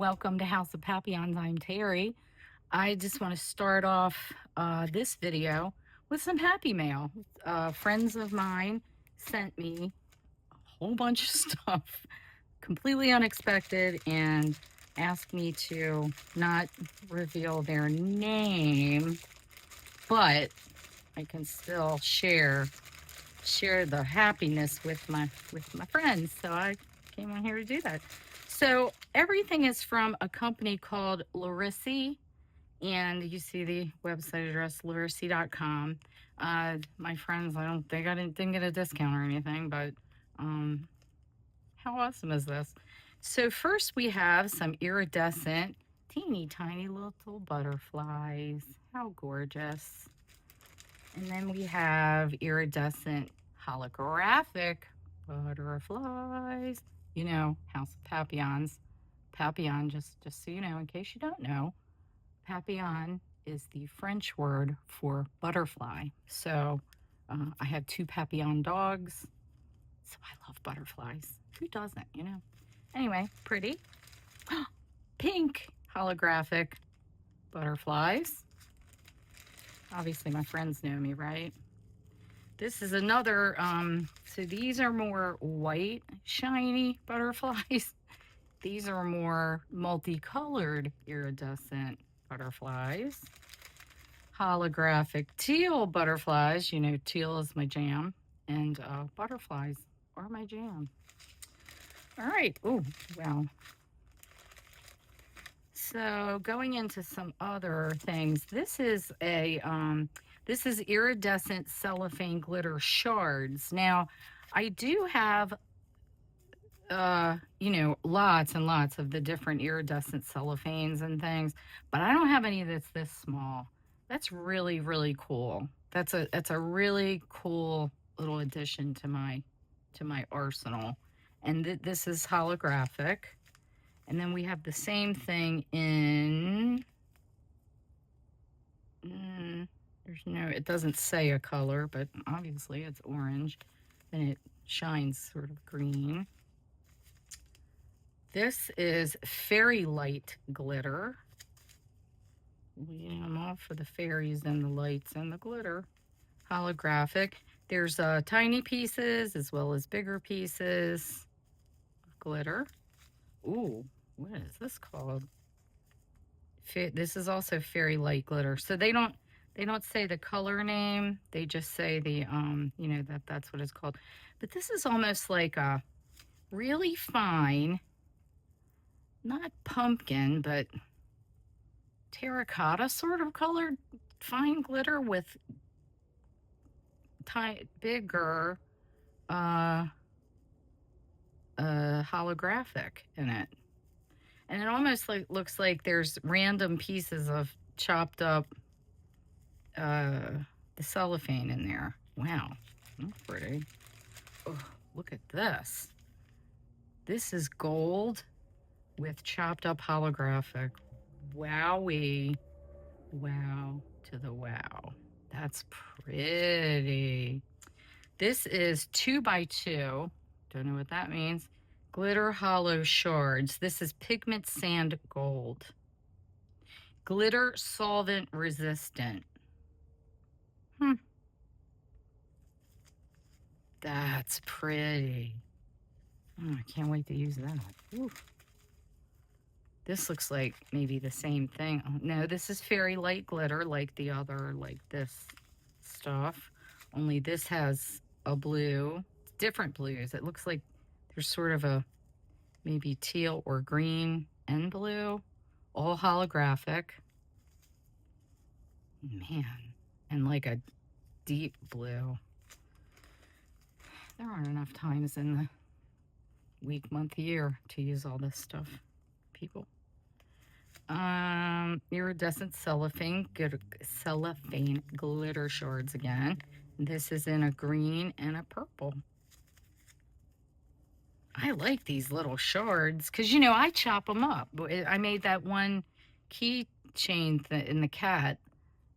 welcome to House of Papillons. I'm Terry. I just want to start off this video with some happy mail. Friends of mine sent me a whole bunch of stuff, completely unexpected, and asked me to not reveal their name, but I can still share the happiness with my friends. So I came on here to do that. So everything is from a company called Resin, and you see the website address resin.com. My friends, I don't think I didn't get a discount or anything, but how awesome is this? So first we have some iridescent, teeny tiny little butterflies. How gorgeous. And then we have iridescent holographic butterflies. You know, House of Papillons. Papillon, just so you know, in case you don't know, papillon is the French word for butterfly. So I have two papillon dogs, so I love butterflies. Who doesn't, you know? Anyway, pretty. Pink holographic butterflies. Obviously, my friends know me, right? This is another, so these are more white, shiny butterflies. These are more multicolored iridescent butterflies. Holographic teal butterflies. You know, teal is my jam. And butterflies are my jam. All right. Oh, wow. So going into some other things, this is iridescent cellophane glitter shards. Now, I do have, you know, lots and lots of the different iridescent cellophanes and things, but I don't have any that's this small. That's really, really cool. That's a really cool little addition to my arsenal. And this is holographic. And then we have the same thing in, it doesn't say a color, but obviously it's orange. And it shines sort of green. This is fairy light glitter. I'm all for the fairies and the lights and the glitter. Holographic. There's tiny pieces as well as bigger pieces of glitter. Ooh, what is this called? This is also fairy light glitter. So they don't say the color name. They just say the you know, that's what it's called. But this is almost like a really fine, not pumpkin, but terracotta sort of colored fine glitter with bigger holographic in it. And it almost looks like there's random pieces of chopped up the cellophane in there. Wow, that's pretty. Oh, look at this. This is gold with chopped up holographic. Wowee. Wow to the wow. That's pretty. This is 2x2. Don't know what that means. Glitter hollow shards. This is pigment sand gold. Glitter solvent resistant. That's pretty. Oh, I can't wait to use that. Ooh. This looks like maybe the same thing. Oh, no, this is fairy light glitter like the other, like this stuff. Only this has a blue, different blues. It looks like there's sort of a maybe teal or green and blue, all holographic. Man, and like a deep blue. There aren't enough times in the week, month, year to use all this stuff, people. Iridescent cellophane glitter shards again. This is in a green and a purple. I like these little shards because, you know, I chop them up. I made that one keychain in the cat,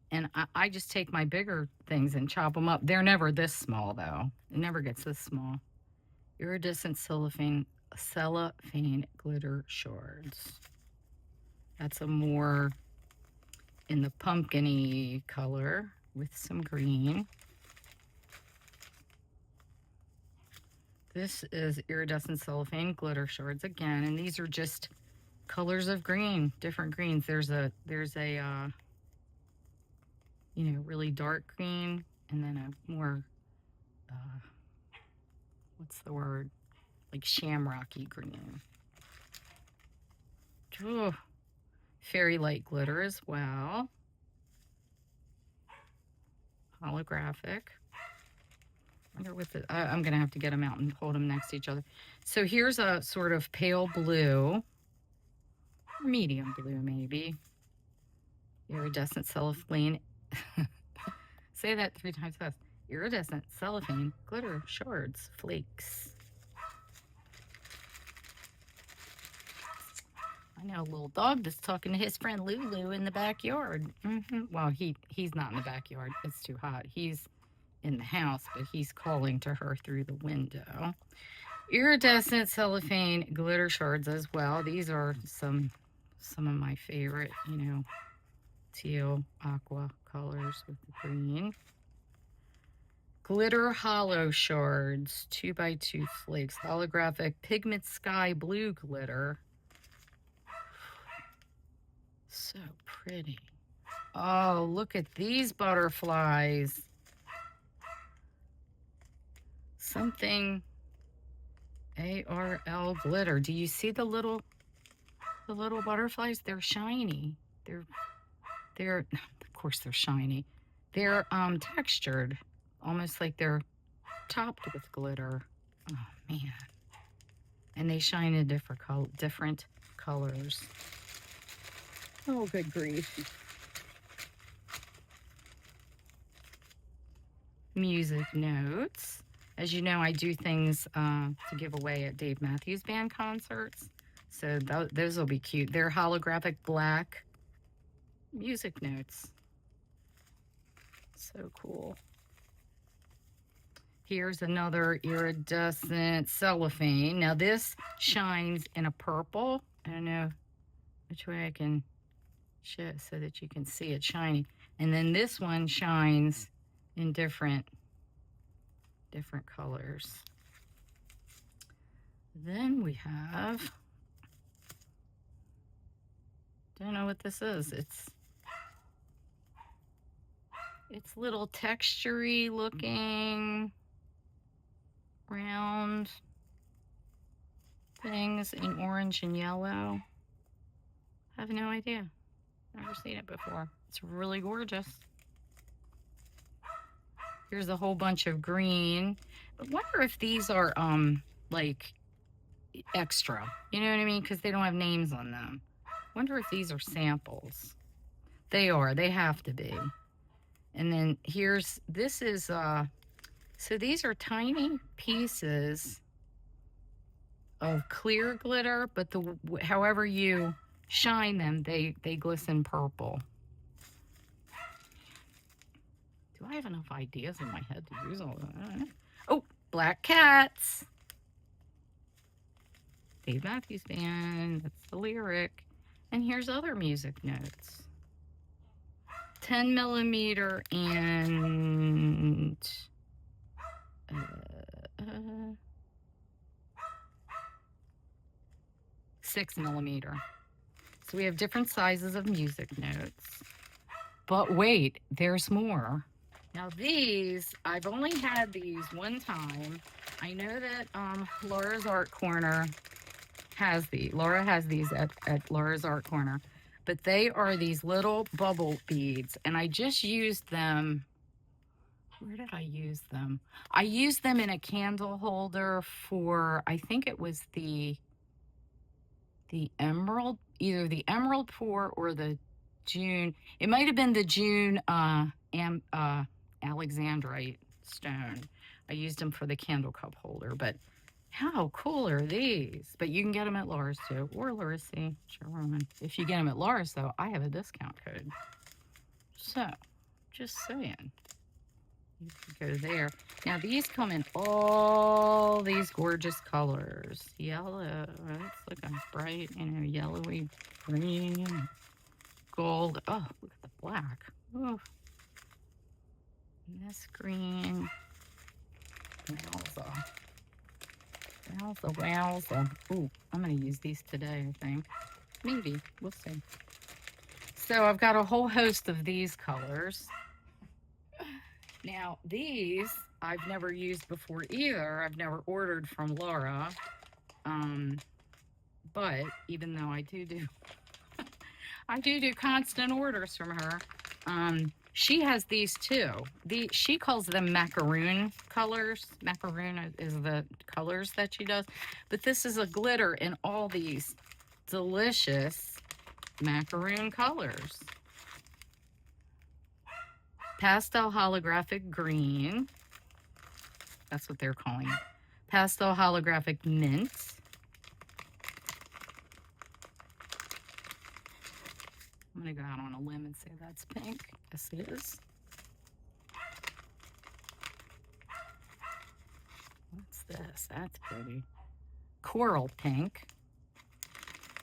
and I just take my bigger things and chop them up. They're never this small, though. It never gets this small. Iridescent cellophane glitter shards. That's a more in the pumpkin-y color with some green. This is iridescent cellophane glitter shards again, and these are just colors of green, different greens. There's a you know, really dark green, and then a more what's the word? Like shamrocky green. Oh, fairy light glitter as well. Holographic. I wonder what I'm gonna have to get them out and hold them next to each other. So here's a sort of pale blue, medium blue maybe. Iridescent cellophane. Say that 3 times fast. Iridescent cellophane glitter shards flakes. I know a little dog that's talking to his friend Lulu in the backyard. Well, he's not in the backyard. It's too hot. He's in the house, but he's calling to her through the window. Iridescent cellophane glitter shards as well. These are some of my favorite, you know, teal aqua colors with the green. Glitter hollow shards, 2x2 flakes, holographic pigment sky blue glitter. So pretty. Oh, look at these butterflies. Something ARL glitter. Do you see the little butterflies? They're shiny. They're of course they're shiny. They're textured, almost like they're topped with glitter. Oh man. And they shine in different colors. Oh, good grief. Music notes. As you know, I do things to give away at Dave Matthews Band concerts. So those will be cute. They're holographic black music notes. So cool. Here's another iridescent cellophane. Now this shines in a purple. I don't know which way I can show it so that you can see it shiny. And then this one shines in different colors. Then we have, don't know what this is. It's little textury looking round things in orange and yellow. I have no idea. Never seen it before. It's really gorgeous. Here's a whole bunch of green. I wonder if these are like extra. You know what I mean? Because they don't have names on them. Wonder if these are samples. They are. They have to be. And then this is so these are tiny pieces of clear glitter, but however you shine them, they glisten purple. Do I have enough ideas in my head to use all of that? Oh, black cats. Dave Matthews Band, that's the lyric. And here's other music notes. 10 millimeter and 6 millimeter. So we have different sizes of music notes. But wait, there's more. Now these, I've only had these one time. I know that Laura's Art Corner has these. Laura has these at Laura's Art Corner. But they are these little bubble beads, and I just used them. Where did I use them? I used them in a candle holder for, I think it was the emerald, either the emerald pour or the June. It might have been the June Alexandrite stone. I used them for the candle cup holder, but how cool are these? But you can get them at Laura's too, or Laura's C. Whichever one. If you get them at Laura's, though, I have a discount code. So, just saying. You can go there. Now, these come in all these gorgeous colors. Yellow. It's looking bright, you know, yellowy green. gold. Oh, look at the black. Oh, and this green. Wowza. Wowza, wowza. Ooh, I'm going to use these today, I think. Maybe. We'll see. So I've got a whole host of these colors. Now, these I've never used before either. I've never ordered from Laura. But even though I do I do constant orders from her, she has these too. She calls them macaroon colors. Macaroon is the colors that she does. But this is a glitter in all these delicious macaroon colors. Pastel holographic green. That's what they're calling it. Pastel holographic mint. I'm going to go out on a limb and say that's pink. Yes, it is. What's this? That's pretty. Coral pink.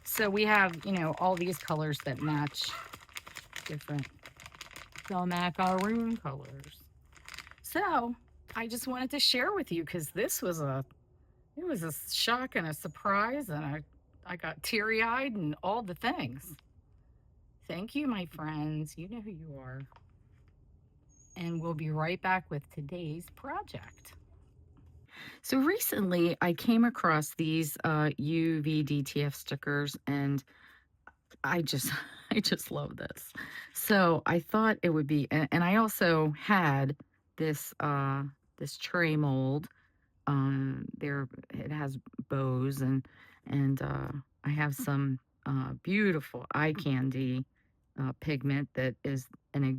So we have, you know, all these colors that match different macaroon colors. So I just wanted to share with you because this was a shock and a surprise, and I got teary-eyed and all the things. Thank you, my friends. You know who you are. And we'll be right back with today's project. So recently I came across these UV DTF stickers, and I just I just love this. So I thought it would be, and I also had this this tray mold. There it has bows, and I have some beautiful eye candy pigment that is a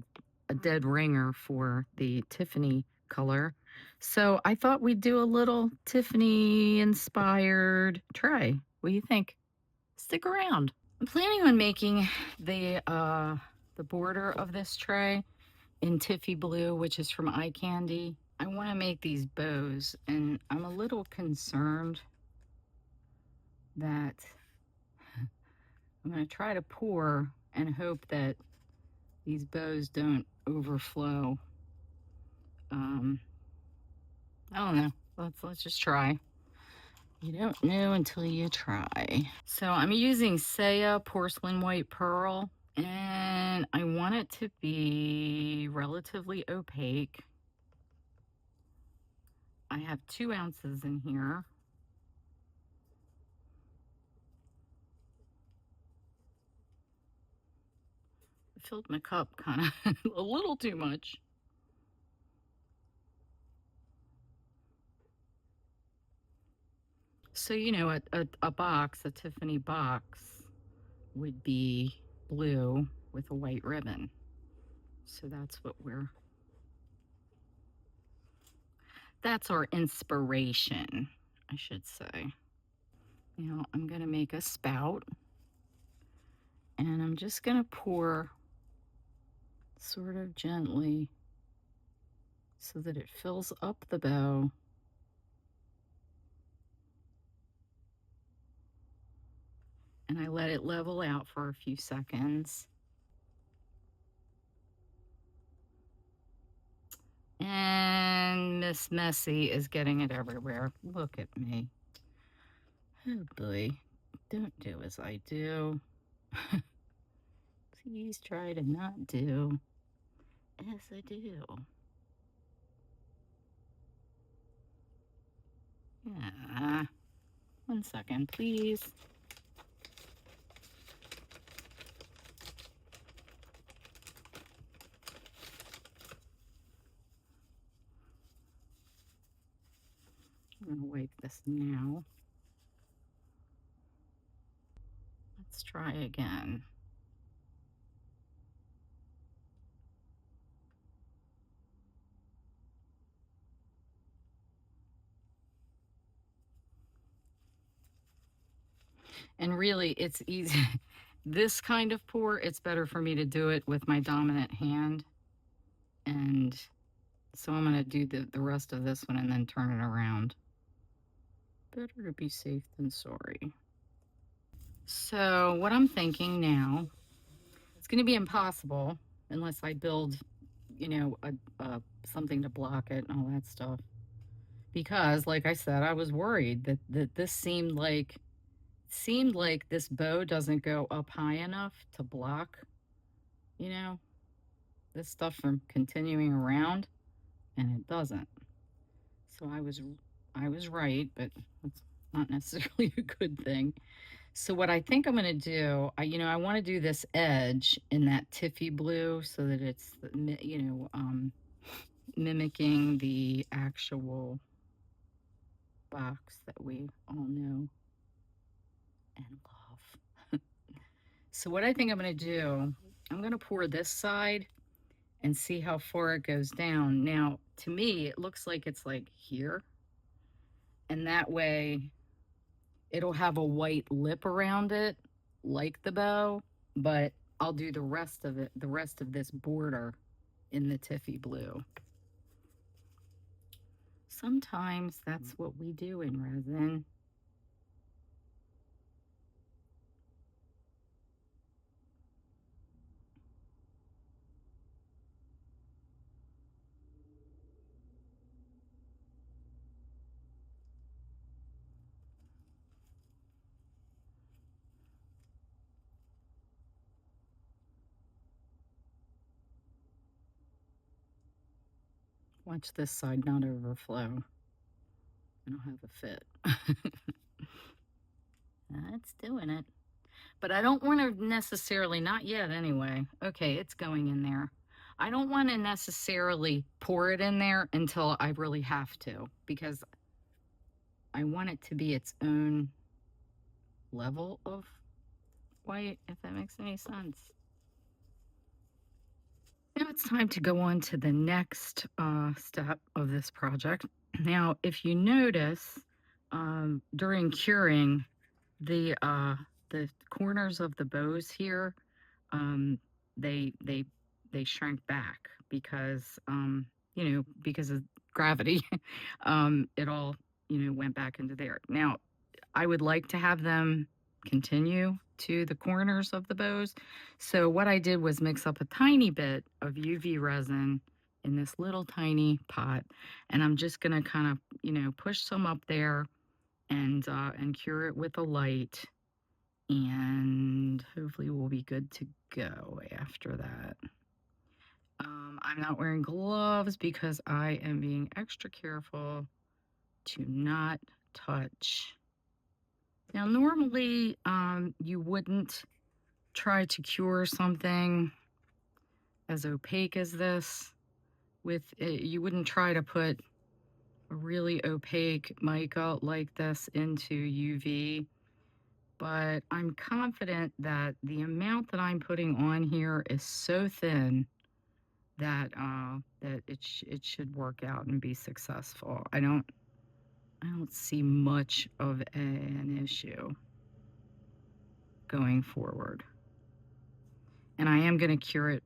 dead ringer for the Tiffany color. So I thought we'd do a little Tiffany-inspired tray. What do you think? Stick around. I'm planning on making the border of this tray in Tiffy blue, which is from Eye Candy. I want to make these bows, and I'm a little concerned that I'm going to try to pour and hope that these bows don't overflow. I don't know. Let's just try. You don't know until you try. So I'm using Saya Porcelain White Pearl, and I want it to be relatively opaque. I have 2 ounces in here. I filled my cup kind of a little too much. So, you know, a box, a Tiffany box, would be blue with a white ribbon. So that's our inspiration, I should say. Now I'm going to make a spout, and I'm just going to pour sort of gently so that it fills up the bow. And I let it level out for a few seconds. And Miss Messy is getting it everywhere. Look at me. Oh boy, don't do as I do. Please try to not do as I do. Yeah. 1 second, please. I'm gonna wipe this now. Let's try again. And really, it's easy. This kind of pour, it's better for me to do it with my dominant hand. And so I'm gonna do the rest of this one and then turn it around. Better to be safe than sorry. So what I'm thinking now going to be impossible unless I build, you know, something to block it and all that stuff. Because, like I said, I was worried that this seemed like this bow doesn't go up high enough to block, you know, this stuff from continuing around, and it doesn't. So I was right, but it's not necessarily a good thing. So what I think I'm going to do, I want to do this edge in that Tiffy blue so that it's, mimicking the actual box that we all know and love. So what I think I'm going to do, I'm going to pour this side and see how far it goes down. Now, to me, it looks like it's like here, and that way it'll have a white lip around it, like the bow, but I'll do the rest of it, the rest of this border in the Tiffy blue. Sometimes that's what we do in resin. Watch this side not overflow. I don't have a fit. That's doing it. But I don't want to necessarily, not yet anyway. Okay, it's going in there. I don't want to necessarily pour it in there until I really have to, because I want it to be its own level of white, if that makes any sense. Now it's time to go on to the next step of this project. Now, if you notice, during curing, the corners of the bows here, um, they they they shrank back because because of gravity. It all went back into there. Now, I would like to have them continue to the corners of the bows. So what I did was mix up a tiny bit of UV resin in this little tiny pot, and I'm just gonna kind of push some up there and cure it with a light, and hopefully we'll be good to go after that. I'm not wearing gloves because I am being extra careful to not touch. Now, normally, you wouldn't try to cure something as opaque as this with it. You wouldn't try to put a really opaque mica like this into UV, but I'm confident that the amount that I'm putting on here is so thin that it should work out and be successful. I don't see much of an issue going forward. And I am going to cure it,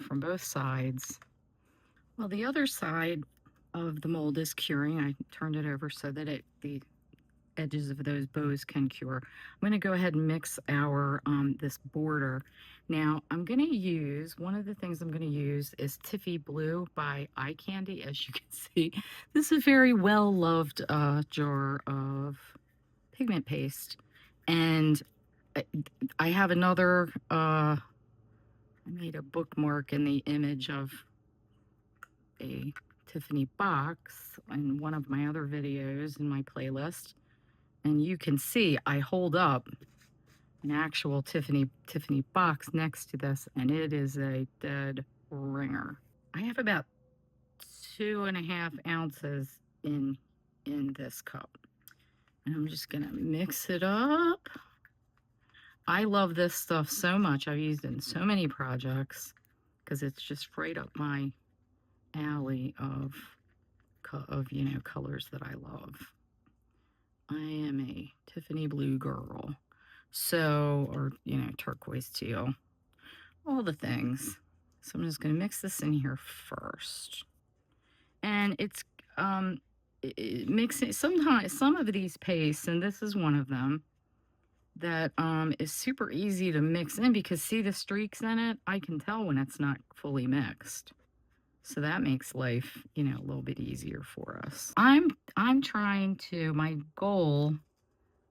from both sides. Well, the other side of the mold is curing. I turned it over so that the edges of those bows can cure. I'm going to go ahead and mix our this border. Now, I'm going to use, one of the things I'm going to use is Tiffy Blue by Eye Candy. As you can see, this is a very well-loved jar of pigment paste. And I have another, I made a bookmark in the image of a Tiffany box in one of my other videos in my playlist. And you can see I hold up an actual Tiffany box next to this, and it is a dead ringer. I have about 2.5 ounces in this cup. And I'm just gonna mix it up. I love this stuff so much. I've used it in so many projects because it's just right up my alley of colors that I love. I am a Tiffany blue girl. So, or, turquoise teal, all the things. So I'm just going to mix this in here first. And it's mixing, sometimes some of these pastes, and this is one of them, that is super easy to mix in because see the streaks in it? I can tell when it's not fully mixed. So that makes life, you know, a little bit easier for us. I'm trying to, my goal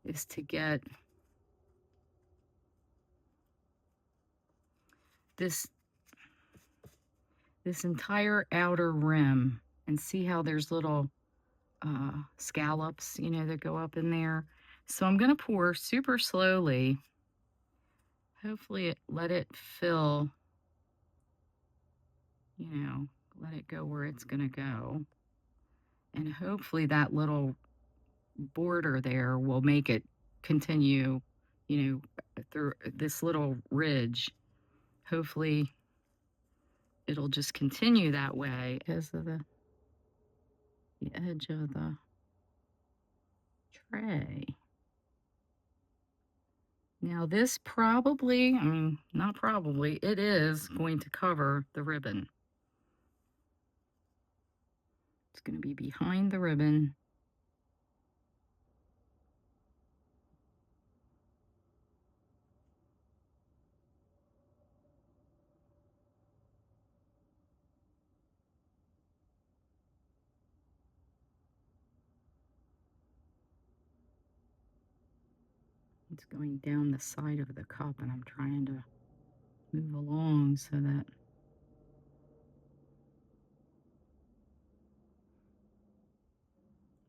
is to get this this entire outer rim and see how there's little scallops, you know, that go up in there. So I'm going to pour super slowly. Hopefully let it fill, you know, let it go where it's going to go. And hopefully that little border there will make it continue, you know, through this little ridge. Hopefully it'll just continue that way because of the edge of the tray. Now this probably, I mean, not probably, it is going to cover the ribbon. It's going to be behind the ribbon. It's going down the side of the cup and I'm trying to move along so that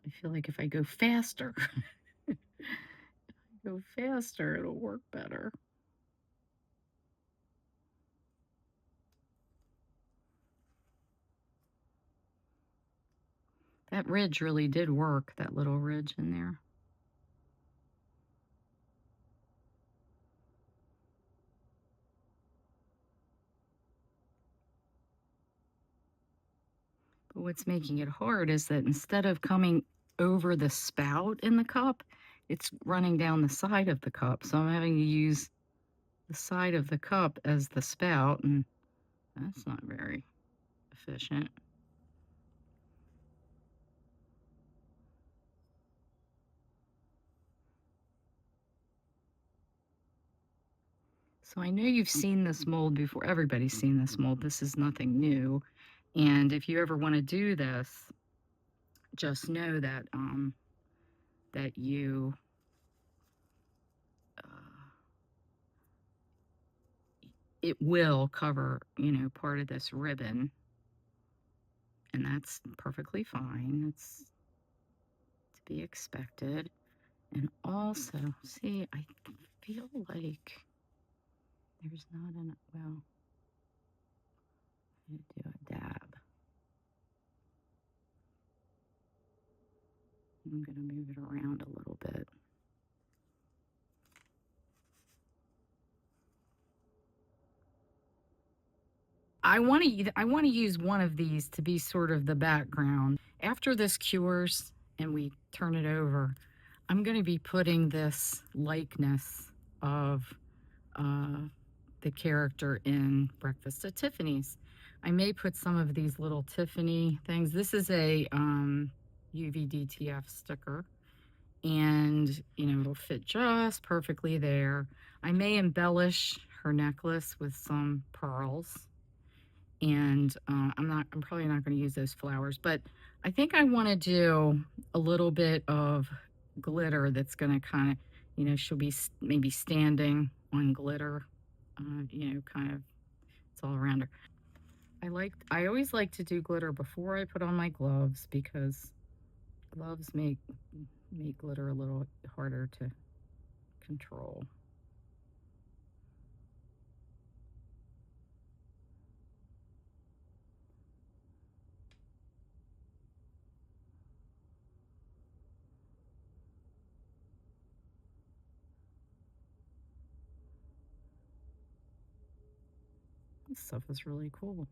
I feel like if I go faster, it'll work better. That ridge really did work, that little ridge in there. But what's making it hard is that instead of coming over the spout in the cup, it's running down the side of the cup. So I'm having to use the side of the cup as the spout, and that's not very efficient. So I know you've seen this mold before. Everybody's seen this mold. This is nothing new. And if you ever want to do this, just know that that you it will cover, you know, part of this ribbon, and that's perfectly fine. It's to be expected. And also, see, I feel like there's not enough. Well, I'm gonna do a dab. I'm gonna move it around a little bit. I want to use one of these to be sort of the background. After this cures and we turn it over, I'm going to be putting this likeness of the character in Breakfast at Tiffany's. I may put some of these little Tiffany things. This is a UV DTF sticker, and you know it'll fit just perfectly there. I may embellish her necklace with some pearls, and I'm probably not going to use those flowers, but I think I want to do a little bit of glitter that's going to kind of, you know, she'll be maybe standing on glitter, you know, kind of, it's all around her. I always like to do glitter before I put on my gloves because gloves make glitter a little harder to control. This stuff is really cool.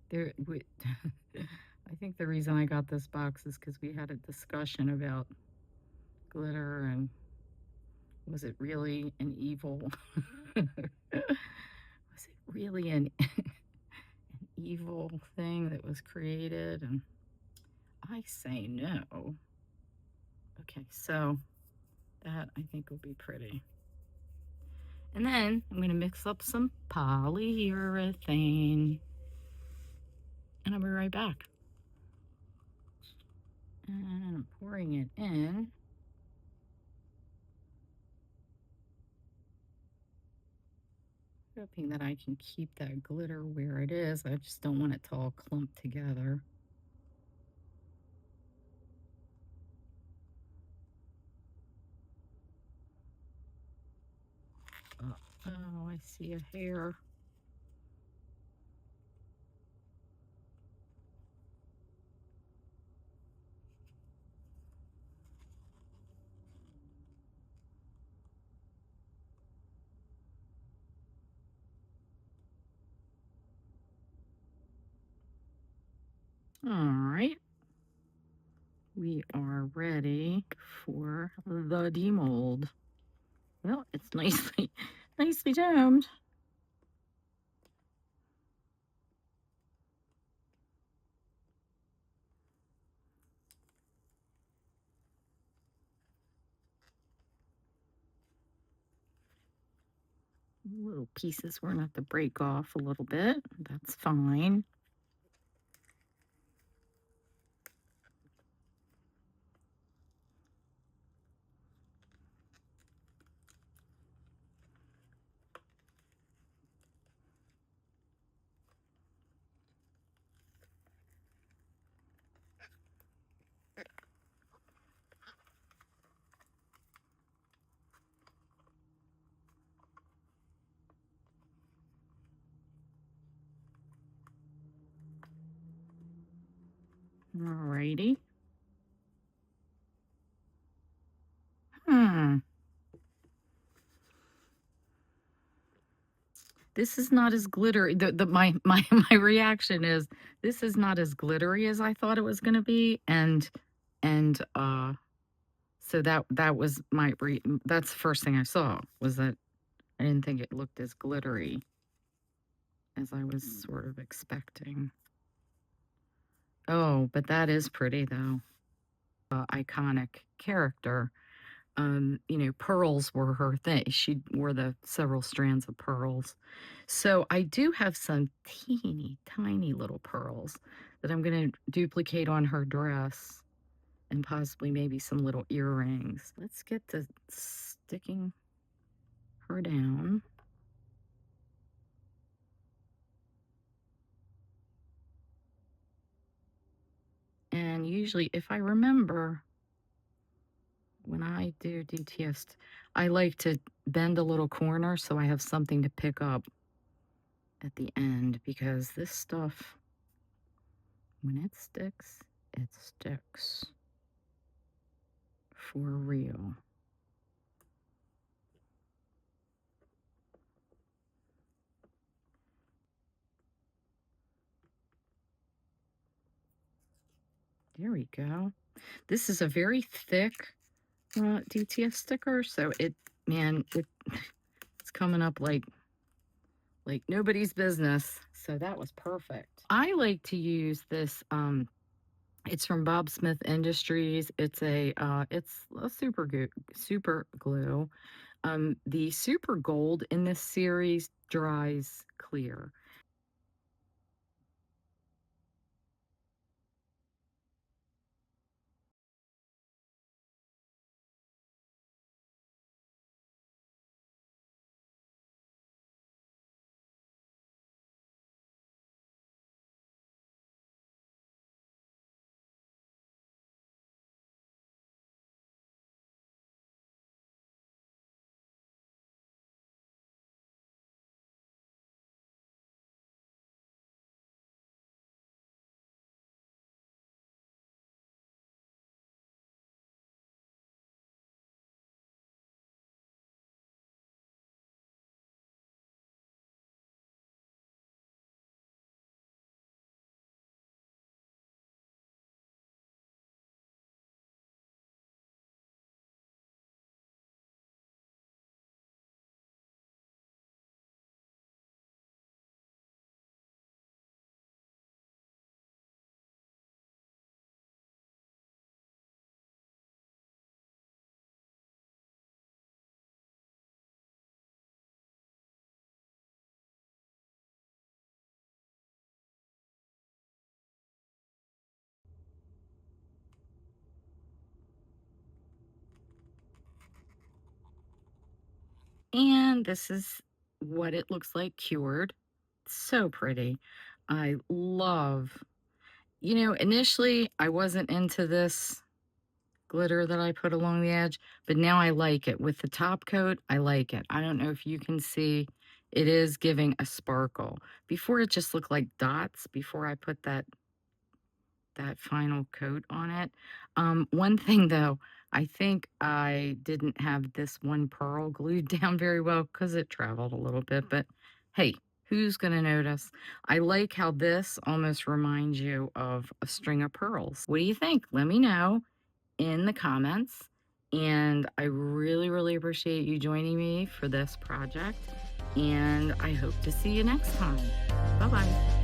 There, I think the reason I got this box is because we had a discussion about glitter and was it really an evil? Was it really an evil thing that was created? And I say no. Okay, so That I think will be pretty. And then I'm going to mix up some polyurethane. And I'll be right back. And I'm pouring it in. Hoping that I can keep that glitter where it is. I just don't want it to all clump together. Oh, I see a hair. All right. We are ready for the demold. Well, it's nicely domed. Little pieces we're going to have to break off a little bit. That's fine. Alrighty. This is not as glittery. My reaction is this is not as glittery as I thought it was going to be, and so that was that's the first thing I saw was that I didn't think it looked as glittery as I was sort of expecting. Oh, but that is pretty though. Iconic character. Pearls were her thing. She wore the several strands of pearls. So I do have some teeny tiny little pearls that I'm going to duplicate on her dress and possibly maybe some little earrings. Let's get to sticking her down. And usually, if I remember, when I do DTS, I like to bend a little corner so I have something to pick up at the end because this stuff, when it sticks for real. There we go. This is a very thick DTF sticker, so it's coming up like nobody's business. So that was perfect. I like to use this. It's from Bob Smith Industries. It's a super glue. The super gold in this series dries clear. And this is what it looks like cured. So pretty. I love, initially I wasn't into this glitter that I put along the edge, but now I like it. With the top coat, I like it. I don't know if you can see, it is giving a sparkle. Before it just looked like dots before I put that final coat on it. One thing though, I think I didn't have this one pearl glued down very well because it traveled a little bit, but hey, who's gonna notice? I like how this almost reminds you of a string of pearls. What do you think? Let me know in the comments. And I really, really appreciate you joining me for this project. And I hope to see you next time. Bye-bye.